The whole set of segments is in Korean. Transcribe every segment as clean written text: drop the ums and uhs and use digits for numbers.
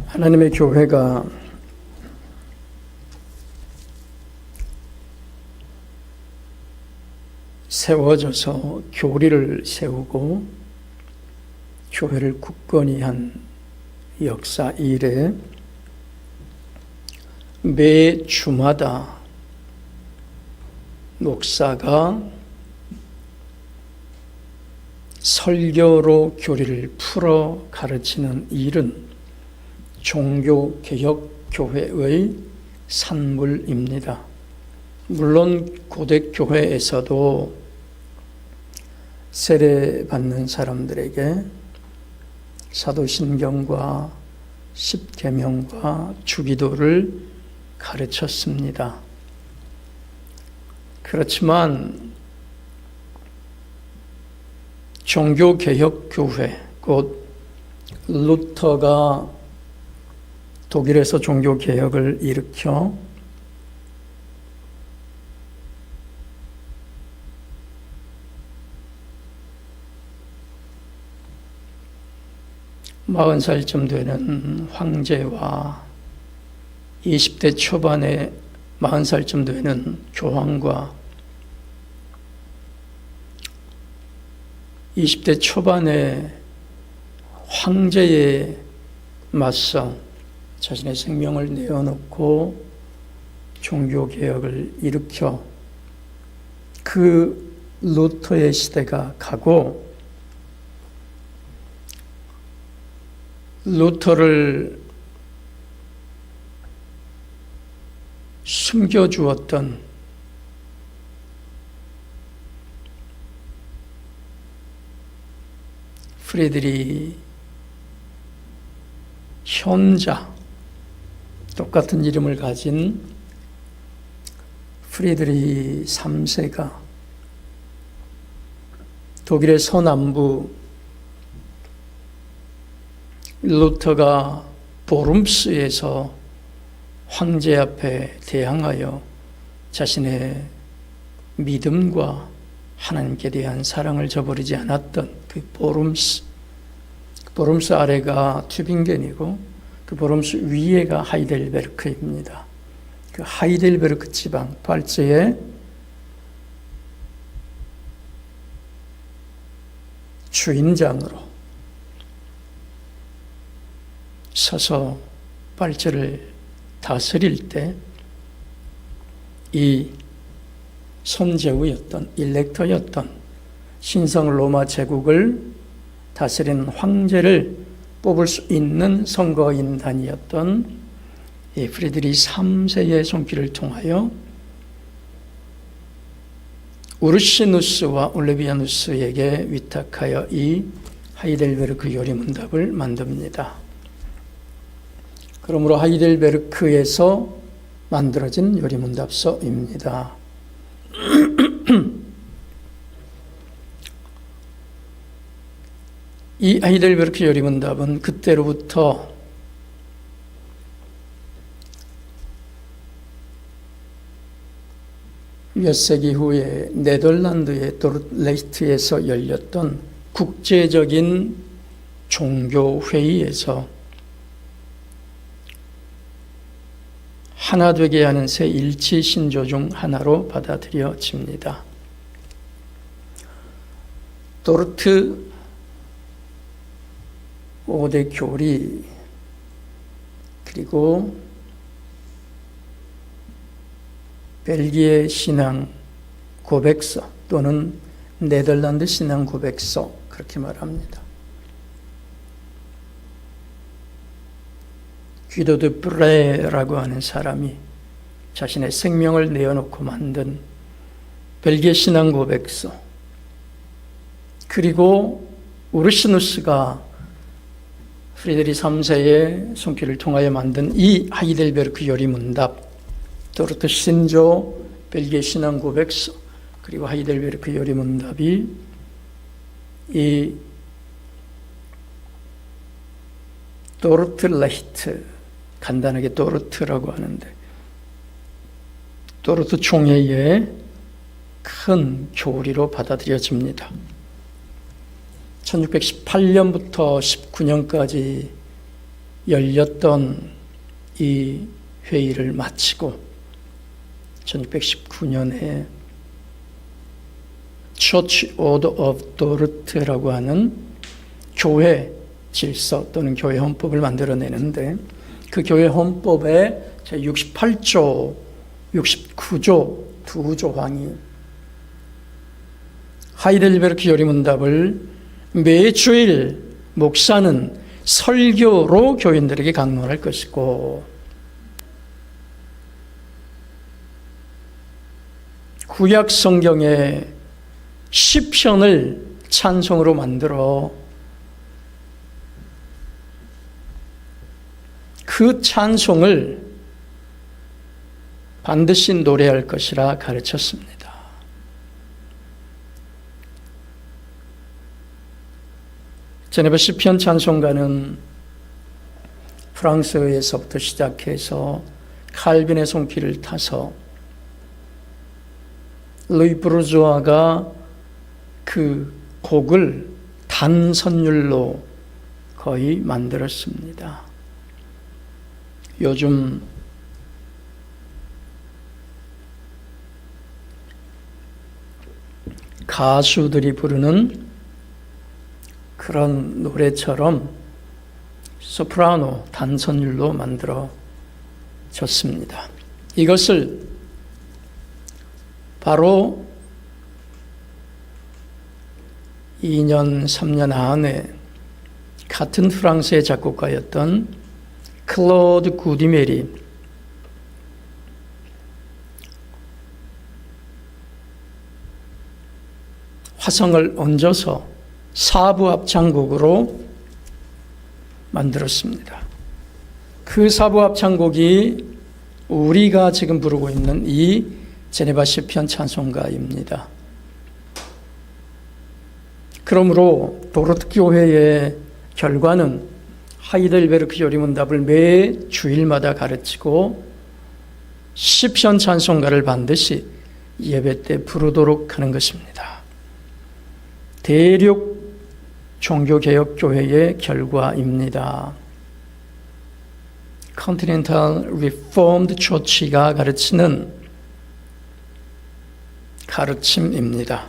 하나님의 교회가 세워져서 교리를 세우고 교회를 굳건히 한 역사 이래 매 주마다 목사가 설교로 교리를 풀어 가르치는 일은 종교개혁교회의 산물입니다. 물론 고대 교회에서도 세례받는 사람들에게 사도신경과 십계명과 주기도를 가르쳤습니다. 그렇지만 종교개혁교회, 곧 루터가 독일에서 종교개혁을 일으켜 마흔 살쯤 되는 황제와 20대 초반에 40살쯤 되는 교황과 20대 초반에 황제에 맞서 자신의 생명을 내어놓고 종교개혁을 일으켜 그 루터의 시대가 가고 루터를 숨겨주었던 프리드리 현자, 똑같은 이름을 가진 프리드리 3세가 독일의 서남부 루터가 보름스에서 황제 앞에 대항하여 자신의 믿음과 하나님께 대한 사랑을 저버리지 않았던 그 보름스 아래가 튜빙겐이고 그 보름스 위에가 하이델베르크입니다. 그 하이델베르크 지방 발제의 주인장으로 서서 발제를 다스릴 때 이 선제후였던 일렉터였던 신성 로마 제국을 다스리는 황제를 뽑을 수 있는 선거인단이었던 이 프리드리 3세의 손길을 통하여 우르시누스와 올레비아누스에게 위탁하여 이 하이델베르크 요리문답을 만듭니다. 그러므로 하이델베르크에서 만들어진 요리문답서입니다. 이 하이델베르크 요리문답은 그때로부터 몇 세기 후에 네덜란드의 도르트레히트에서 열렸던 국제적인 종교회의에서 하나 되게 하는 새 일치 신조 중 하나로 받아들여집니다. 도르트 5대 교리 그리고 벨기에 신앙 고백서 또는 네덜란드 신앙 고백서 그렇게 말합니다. 귀도 드 브레라고 하는 사람이 자신의 생명을 내어놓고 만든 벨기에 신앙 고백서 그리고 우르시누스가 프리드리 3세의 손길을 통하여 만든 이 하이델베르크 요리문답 도르트 신조 벨기에 신앙 고백서 그리고 하이델베르크 요리문답이 이 도르트레히트 간단하게 도르트라고 하는데 도르트 총회의 큰 교리로 받아들여집니다. 1618년부터 19년까지 열렸던 이 회의를 마치고 1619년에 Church Order of Dordt라고 하는 교회 질서 또는 교회 헌법을 만들어내는데 그 교회 헌법의 제68조, 69조 두 조항이 하이델베르크 요리문답을 매주일 목사는 설교로 교인들에게 강론할 것이고 구약 성경의 시편을 찬송으로 만들어 그 찬송을 반드시 노래할 것이라 가르쳤습니다. 제네바 시편 찬송가는 프랑스에서부터 시작해서 칼빈의 손길을 타서 루이 브루조아가 그 곡을 단선율로 거의 만들었습니다. 요즘 가수들이 부르는 그런 노래처럼 소프라노 단선율로 만들어졌습니다. 이것을 바로 2년, 3년 안에 같은 프랑스의 작곡가였던 클로드 구디메리 화성을 얹어서 4부 합창곡으로 만들었습니다. 그 4부 합창곡이 우리가 지금 부르고 있는 이 제네바 시편 찬송가입니다. 그러므로 도르트 교회의 결과는 하이델베르크 요리문답을 매 주일마다 가르치고 시편 찬송가를 반드시 예배 때 부르도록 하는 것입니다. 대륙 종교개혁교회의 결과입니다. Continental Reformed Church가 가르치는 가르침입니다.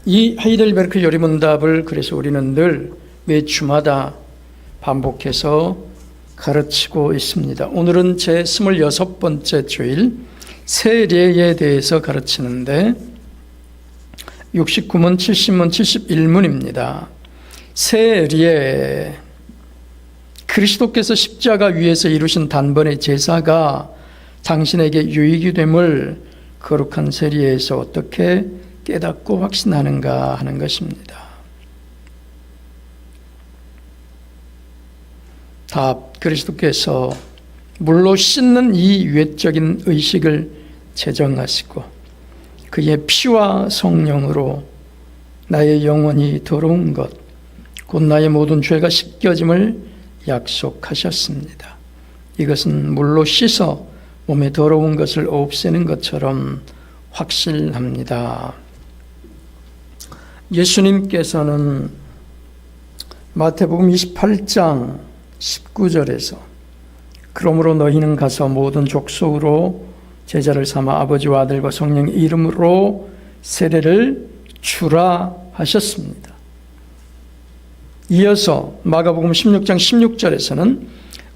이 하이델베르크 요리문답을 그래서 우리는 늘 매 주마다 반복해서 가르치고 있습니다. 오늘은 제 26번째 주일 세례에 대해서 가르치는데 69문, 70문, 71문입니다. 세례, 그리스도께서 십자가 위에서 이루신 단번의 제사가 당신에게 유익이 됨을 거룩한 세례에서 어떻게 깨닫고 확신하는가 하는 것입니다. 답, 그리스도께서 물로 씻는 이 외적인 의식을 제정하시고 그의 피와 성령으로 나의 영혼이 더러운 것, 곧 나의 모든 죄가 씻겨짐을 약속하셨습니다. 이것은 물로 씻어 몸에 더러운 것을 없애는 것처럼 확실합니다. 예수님께서는 마태복음 28장 19절에서 그러므로 너희는 가서 모든 족속으로 제자를 삼아 아버지와 아들과 성령의 이름으로 세례를 주라 하셨습니다. 이어서 마가복음 16장 16절에서는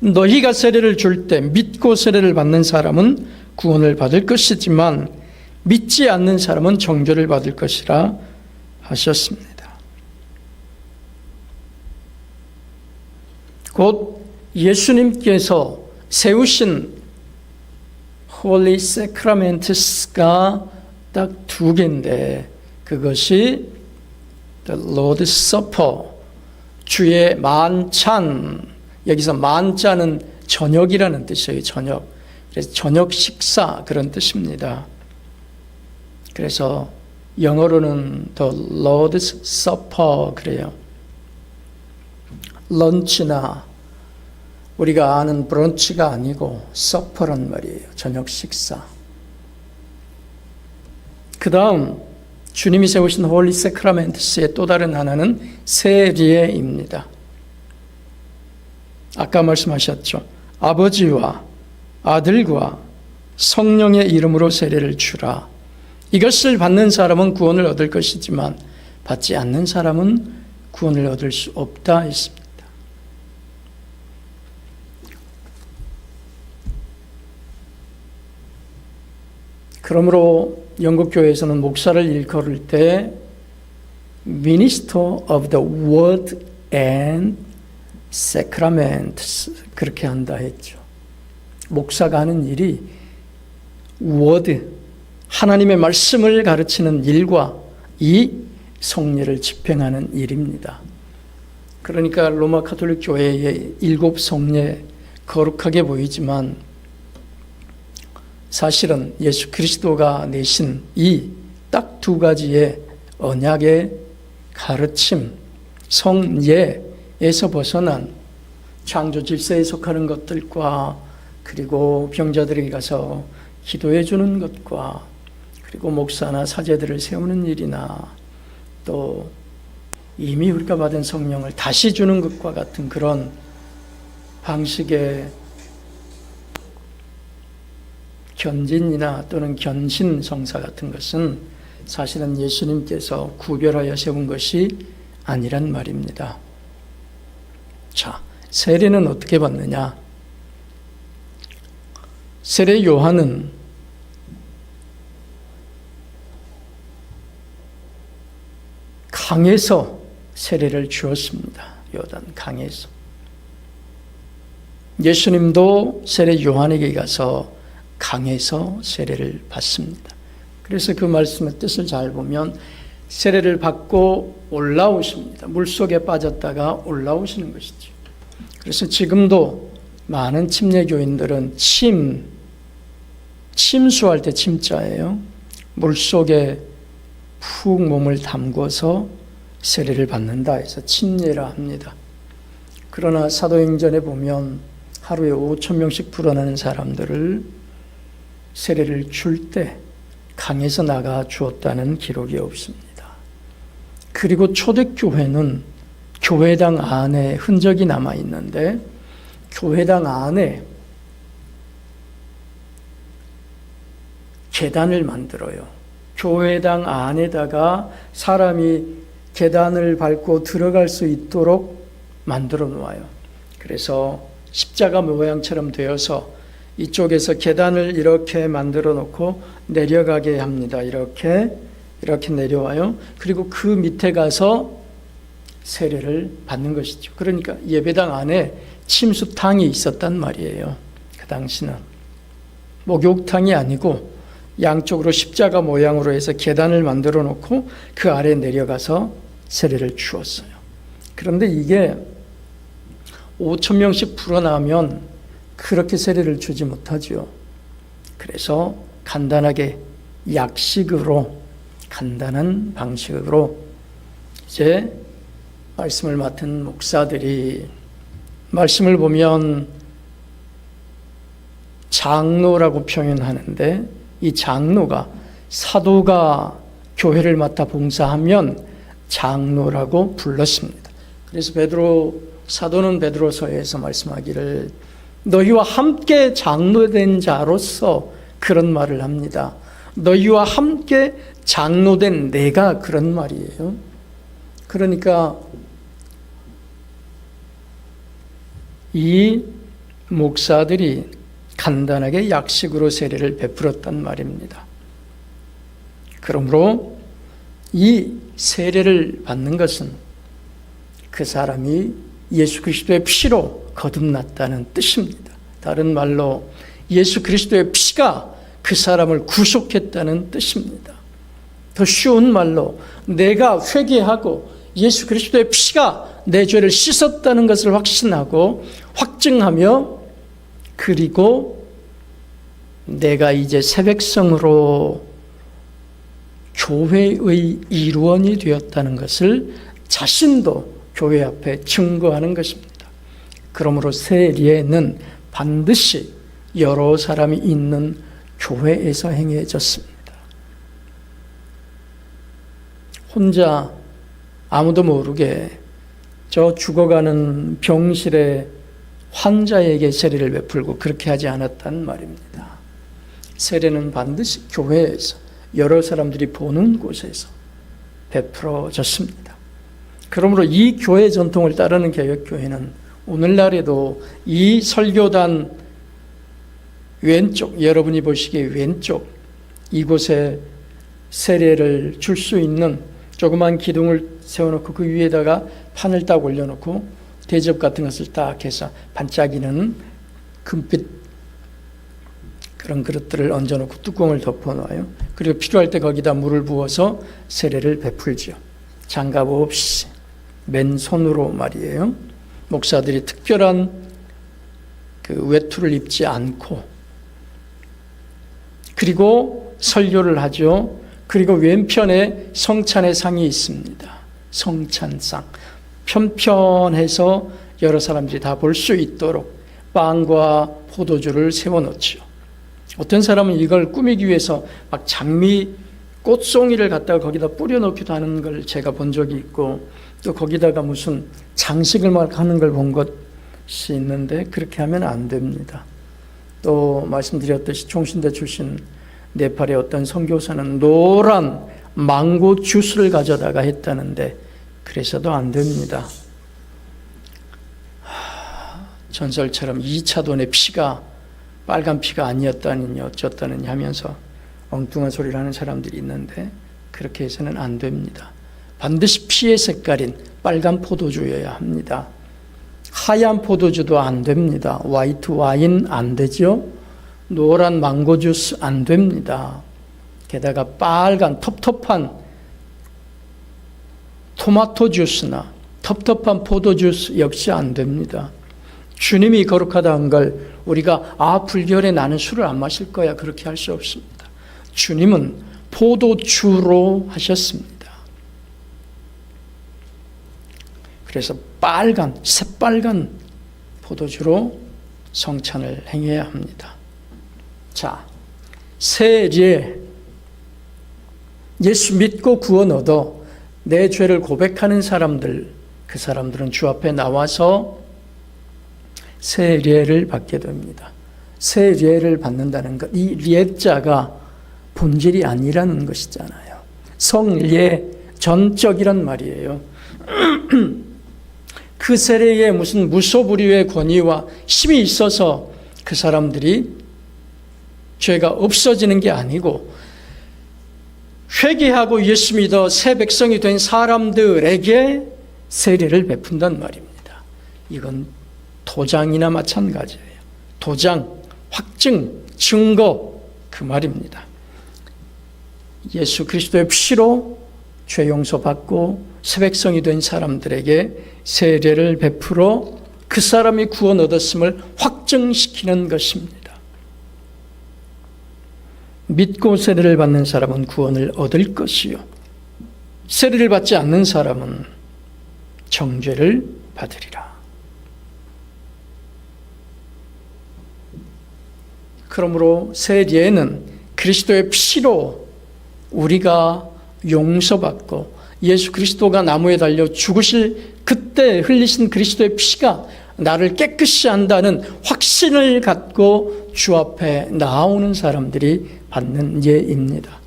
너희가 세례를 줄 때 믿고 세례를 받는 사람은 구원을 받을 것이지만 믿지 않는 사람은 정죄를 받을 것이라 하셨습니다. 곧 예수님께서 세우신 Holy Sacraments가 딱 두 개인데 그것이 The Lord's Supper, 주의 만찬, 여기서 만찬은 저녁이라는 뜻이에요. 저녁. 그래서 저녁 식사 그런 뜻입니다. 그래서 영어로는 The Lord's Supper 그래요. 런치나 우리가 아는 브런치가 아니고 서퍼란 말이에요. 저녁 식사. 그 다음 주님이 세우신 홀리 세크라멘트스의 또 다른 하나는 세례입니다. 아까 말씀하셨죠. 아버지와 아들과 성령의 이름으로 세례를 주라. 이것을 받는 사람은 구원을 얻을 것이지만 받지 않는 사람은 구원을 얻을 수 없다 했습니다. 그러므로 영국 교회에서는 목사를 일컬을 때 Minister of the Word and Sacraments 그렇게 한다 했죠. 목사가 하는 일이 Word, 하나님의 말씀을 가르치는 일과 이 성례를 집행하는 일입니다. 그러니까 로마 가톨릭 교회의 7 성례 거룩하게 보이지만 사실은 예수 그리스도가 내신 이 딱 2가지의 언약의 가르침, 성례에서 벗어난 창조 질서에 속하는 것들과 그리고 병자들에게 가서 기도해 주는 것과 그리고 목사나 사제들을 세우는 일이나 또 이미 우리가 받은 성령을 다시 주는 것과 같은 그런 방식의 견진이나 또는 견신 성사 같은 것은 사실은 예수님께서 구별하여 세운 것이 아니란 말입니다. 자, 세례는 어떻게 받느냐? 세례 요한은 강에서 세례를 주었습니다. 요단 강에서. 예수님도 세례 요한에게 가서 강에서 세례를 받습니다. 그래서 그 말씀의 뜻을 잘 보면 세례를 받고 올라오십니다. 물속에 빠졌다가 올라오시는 것이죠. 그래서 지금도 많은 침례교인들은 침수할 때 침자예요. 물속에 푹 몸을 담궈서 세례를 받는다 해서 침례라 합니다. 그러나 사도행전에 보면 하루에 5,000명씩 불어나는 사람들을 세례를 줄 때 강에서 나가 주었다는 기록이 없습니다. 그리고 초대교회는 교회당 안에 흔적이 남아 있는데 교회당 안에 계단을 만들어요. 교회당 안에다가 사람이 계단을 밟고 들어갈 수 있도록 만들어 놓아요. 그래서 십자가 모양처럼 되어서 이쪽에서 계단을 이렇게 만들어 놓고 내려가게 합니다. 이렇게 내려와요. 그리고 그 밑에 가서 세례를 받는 것이죠. 그러니까 예배당 안에 침수탕이 있었단 말이에요. 그 당시는 목욕탕이 아니고 양쪽으로 십자가 모양으로 해서 계단을 만들어 놓고 그 아래 내려가서 세례를 주었어요. 그런데 이게 5,000명씩 불어나면 그렇게 세례를 주지 못하죠. 그래서 간단하게 약식으로 간단한 방식으로 이제 말씀을 맡은 목사들이 말씀을 보면 장로라고 표현하는데 이 장로가 사도가 교회를 맡아 봉사하면 장로라고 불렀습니다. 그래서 사도는 베드로서에서 말씀하기를 너희와 함께 장로된 자로서 그런 말을 합니다. 너희와 함께 장로된 내가 그런 말이에요. 그러니까 이 목사들이 간단하게 약식으로 세례를 베풀었단 말입니다. 그러므로 이 세례를 받는 것은 그 사람이 예수 그리스도의 피로 거듭났다는 뜻입니다. 다른 말로 예수 그리스도의 피가 그 사람을 구속했다는 뜻입니다. 더 쉬운 말로 내가 회개하고 예수 그리스도의 피가 내 죄를 씻었다는 것을 확신하고 확증하며 그리고 내가 이제 새 백성으로 교회의 일원이 되었다는 것을 자신도 교회 앞에 증거하는 것입니다. 그러므로 세례는 반드시 여러 사람이 있는 교회에서 행해졌습니다. 혼자 아무도 모르게 저 죽어가는 병실에 환자에게 세례를 베풀고 그렇게 하지 않았단 말입니다. 세례는 반드시 교회에서 여러 사람들이 보는 곳에서 베풀어졌습니다. 그러므로 이 교회 전통을 따르는 개혁교회는 오늘날에도 이 설교단 왼쪽, 여러분이 보시기에 왼쪽 이곳에 세례를 줄 수 있는 조그만 기둥을 세워놓고 그 위에다가 판을 딱 올려놓고 대접 같은 것을 딱 해서 반짝이는 금빛 그런 그릇들을 얹어놓고 뚜껑을 덮어놔요. 그리고 필요할 때 거기다 물을 부어서 세례를 베풀죠. 장갑 없이 맨손으로 말이에요. 목사들이 특별한 그 외투를 입지 않고 그리고 설교를 하죠. 그리고 왼편에 성찬의 상이 있습니다. 성찬상. 편편해서 여러 사람들이 다 볼 수 있도록 빵과 포도주를 세워놓죠. 어떤 사람은 이걸 꾸미기 위해서 막 장미 꽃송이를 갖다가 거기다 뿌려놓기도 하는 걸 제가 본 적이 있고 또 거기다가 무슨 장식을 막 하는 걸 본 것이 있는데 그렇게 하면 안 됩니다. 또 말씀드렸듯이 총신대 출신 네팔의 어떤 선교사는 노란 망고 주스를 가져다가 했다는데 그래서도 안 됩니다. 전설처럼 2차돈의 피가 빨간 피가 아니었다느니 어쩌다느니 하면서 엉뚱한 소리를 하는 사람들이 있는데 그렇게 해서는 안 됩니다. 반드시 피의 색깔인 빨간 포도주여야 합니다. 하얀 포도주도 안 됩니다. 화이트 와인 안 되죠. 노란 망고 주스 안 됩니다. 게다가 빨간 텁텁한 토마토 주스나 텁텁한 포도 주스 역시 안 됩니다. 주님이 거룩하다 한 걸 우리가 불결에 나는 술을 안 마실 거야 그렇게 할 수 없습니다. 주님은 포도주로 하셨습니다. 그래서 빨간, 새빨간 포도주로 성찬을 행해야 합니다. 자, 세례. 예수 믿고 구원 얻어 내 죄를 고백하는 사람들, 그 사람들은 주 앞에 나와서 세례를 받게 됩니다. 세례를 받는다는 것, 이 례자가 본질이 아니라는 것이잖아요. 성례, 전적이란 말이에요. 그 세례에 무슨 무소불위의 권위와 힘이 있어서 그 사람들이 죄가 없어지는 게 아니고 회개하고 예수 믿어 새 백성이 된 사람들에게 세례를 베푼단 말입니다. 이건 도장이나 마찬가지예요. 도장, 확증, 증거 그 말입니다. 예수 그리스도의 피로 죄 용서받고 새 백성이 된 사람들에게 세례를 베풀어 그 사람이 구원 얻었음을 확증시키는 것입니다. 믿고 세례를 받는 사람은 구원을 얻을 것이요 세례를 받지 않는 사람은 정죄를 받으리라. 그러므로 세례는 그리스도의 피로 우리가 용서받고 예수 그리스도가 나무에 달려 죽으실 그때 흘리신 그리스도의 피가 나를 깨끗이 한다는 확신을 갖고 주 앞에 나오는 사람들이 받는 예입니다.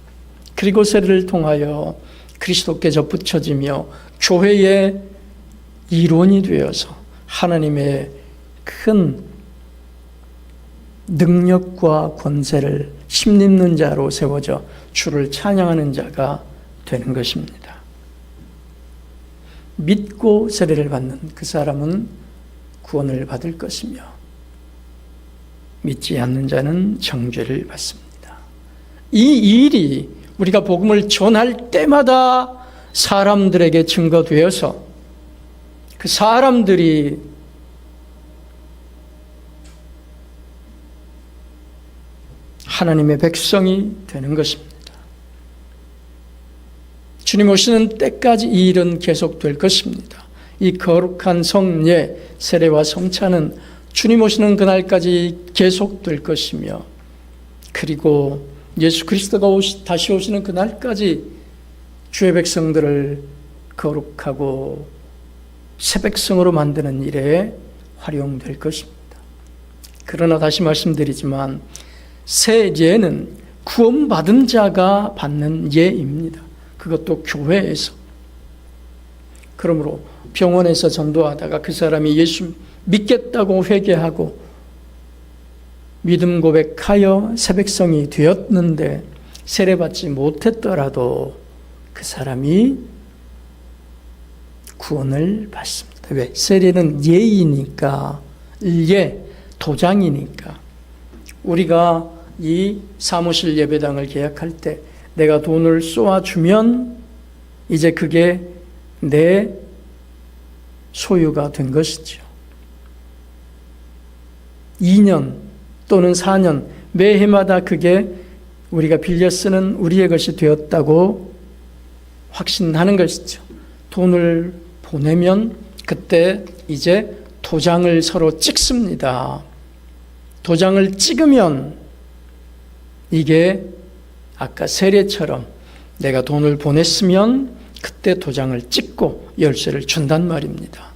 그리고 세례를 통하여 그리스도께 접붙여지며 교회의 일원이 되어서 하나님의 큰 능력과 권세를 힘입는 자로 세워져 주를 찬양하는 자가 되는 것입니다. 믿고 세례를 받는 그 사람은 구원을 받을 것이며 믿지 않는 자는 정죄를 받습니다. 이 일이 우리가 복음을 전할 때마다 사람들에게 증거되어서 그 사람들이 하나님의 백성이 되는 것입니다. 주님 오시는 때까지 이 일은 계속될 것입니다. 이 거룩한 성례, 세례와 성찬은 주님 오시는 그날까지 계속될 것이며 그리고 예수 그리스도가 다시 오시는 그날까지 주의 백성들을 거룩하고 새 백성으로 만드는 일에 활용될 것입니다. 그러나 다시 말씀드리지만 새 예는 구원받은 자가 받는 예입니다. 그것도 교회에서. 그러므로 병원에서 전도하다가 그 사람이 예수 믿겠다고 회개하고 믿음 고백하여 새백성이 되었는데 세례받지 못했더라도 그 사람이 구원을 받습니다. 왜? 세례는 예이니까, 예, 도장이니까. 우리가 이 사무실 예배당을 계약할 때 내가 돈을 쏘아주면 이제 그게 내 소유가 된 것이죠. 2년 또는 4년 매해마다 그게 우리가 빌려 쓰는 우리의 것이 되었다고 확신하는 것이죠. 돈을 보내면 그때 이제 도장을 서로 찍습니다. 도장을 찍으면 이게 아까 세례처럼 내가 돈을 보냈으면 그때 도장을 찍고 열쇠를 준단 말입니다.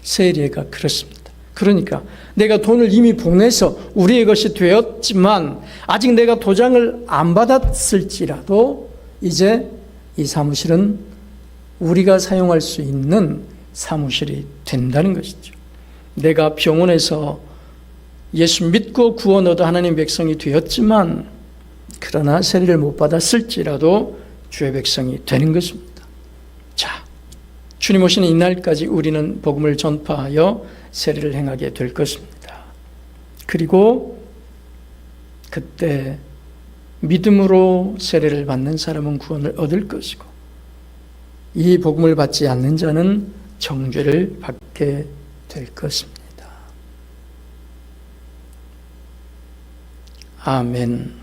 세례가 그렇습니다. 그러니까 내가 돈을 이미 보내서 우리의 것이 되었지만 아직 내가 도장을 안 받았을지라도 이제 이 사무실은 우리가 사용할 수 있는 사무실이 된다는 것이죠. 내가 병원에서 예수 믿고 구원 얻어 하나님 백성이 되었지만 그러나 세례를 못 받았을지라도 주의 백성이 되는 것입니다. 자, 주님 오시는 이날까지 우리는 복음을 전파하여 세례를 행하게 될 것입니다. 그리고 그때 믿음으로 세례를 받는 사람은 구원을 얻을 것이고 이 복음을 받지 않는 자는 정죄를 받게 될 것입니다. 아멘.